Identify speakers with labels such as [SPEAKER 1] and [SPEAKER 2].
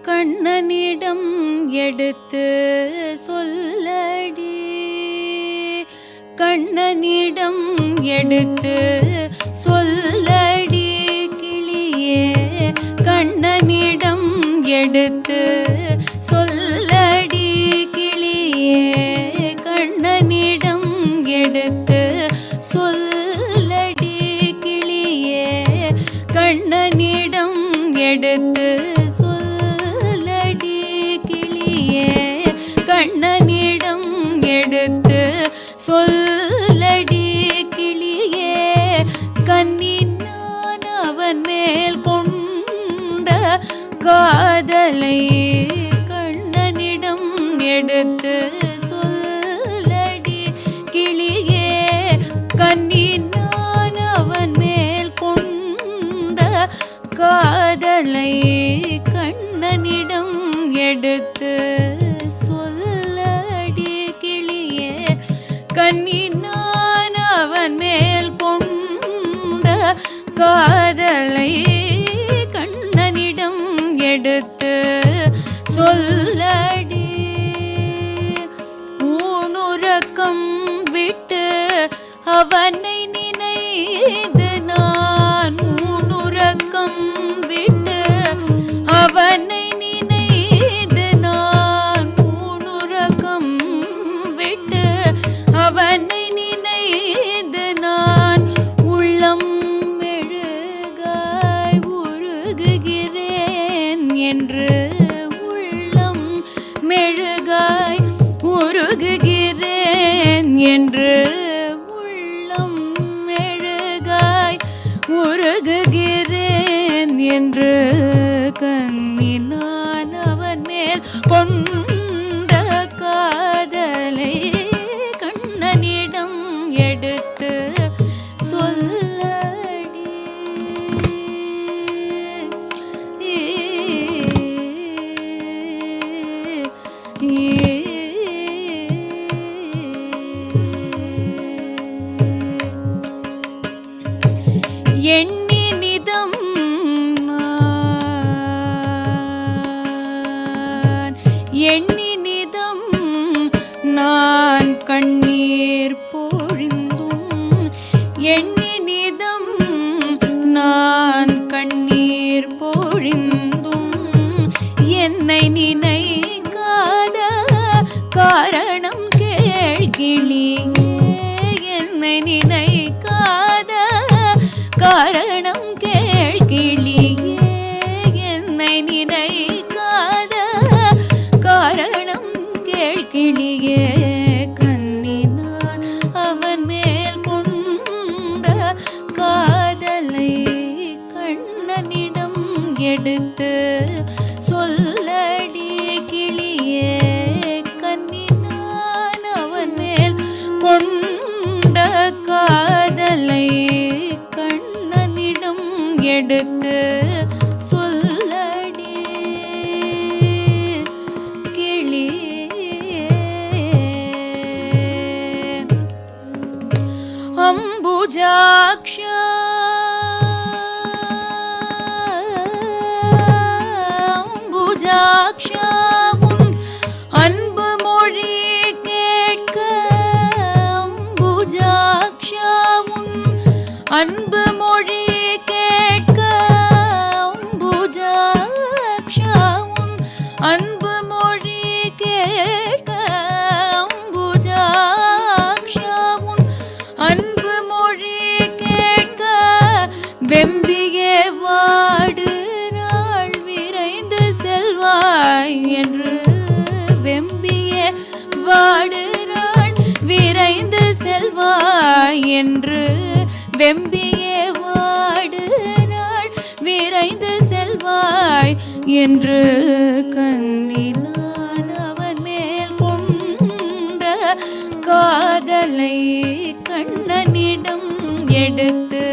[SPEAKER 1] கண்ணனிடம் எடுத்து சொல்லடி, கண்ணனிடம் எடுத்து சொல்லடி கிளியே, கண்ணனிடம் எடுத்து சொல்லடி கிளியே, கண்ணனிடம் எடுத்து சொல்லடி கிளியே, கண்ணனிடம் எடுத்து சொல்லடி கிளியே, கண்ணனிடம் எடுத்து சொல்லடி கிளியே, கண்ணி நான் அவன் மேல் கொண்ட காதலை கண்ணனிடம் எடுத்து சொல்லடி கிளியே, கண்ணி நான் அவன் மேல் கொண்ட காதலை கண்ணனிடம் எடுத்து சொல்லடி கிளியே, கண்ணி நான் அவன் மேல் கொண்ட காதலை கண்ணனிடம் எடுத்து சொல்லடி. ஊனுறக்கம் விட்டு அவனை நினைந்து நான், ஊனுறக்கம் விட்டு அவனை நினைந்து நான், ஊனுறக்கம் விட்டு அவனை நினைந்து நான், உள்ளம் மெழுகாய் உருகுகிறேன் என்று, உள்ளம் மெழுகாய் உருகுகிறேன் என்று, உள்ளம் மெழுகாய் உருகுகிறேன் என்று, கண்ணி நான் அவன் மேல் கொண்ட காதலை கண்ணனிடம் எடுத்து சொல்லடி. எண்ணி நிதம் நான், எண்ணி நிதம் நான் கண்ணீர் பொழிந்தும், எண்ணி நிதம் நான் கண்ணீர் பொழிந்தும், என்னை நினைக்காத காரணம் கேள்கிளியே, என்னை நினைக்காத காரணம் கேள்கிளியே, என்னை நினைக்காத காரணம் கேள்கிளியே, கண்ணி நான் அவன் மேல் கொண்ட காதலை கண்ணனிடம் எடுத்து சொல்லடி கிளியே, கண்ணி நான் அவன் மேல் கொண்ட காதலை கண்ணனிடம் எடுத்து சொல்லடி கிளியே. அம்புஜாக்ஷா அம்புஜாக்ஷா உன் அன்பு மொழி கேட்க, அம்புஜாக்ஷா உன் அன்பு மொழி கேட்க, அம்புஜாக்ஷா உன் அன்பு மொழி கேட்க, அம்புஜாக்ஷா உன் அன்பு மொழி கேட்க, வெம்பியே வாடுறாள் விரைந்து செல்வாய் என்று, வெம்பியே வாடுறாள் விரைந்து செல்வாய் என்று, வெம்பியே வாடுறாள் விரைந்து செல்வாய் என்று, கண்ணி நான் அவன் மேல் கொண்ட காதலை கண்ணனிடம் எடுத்து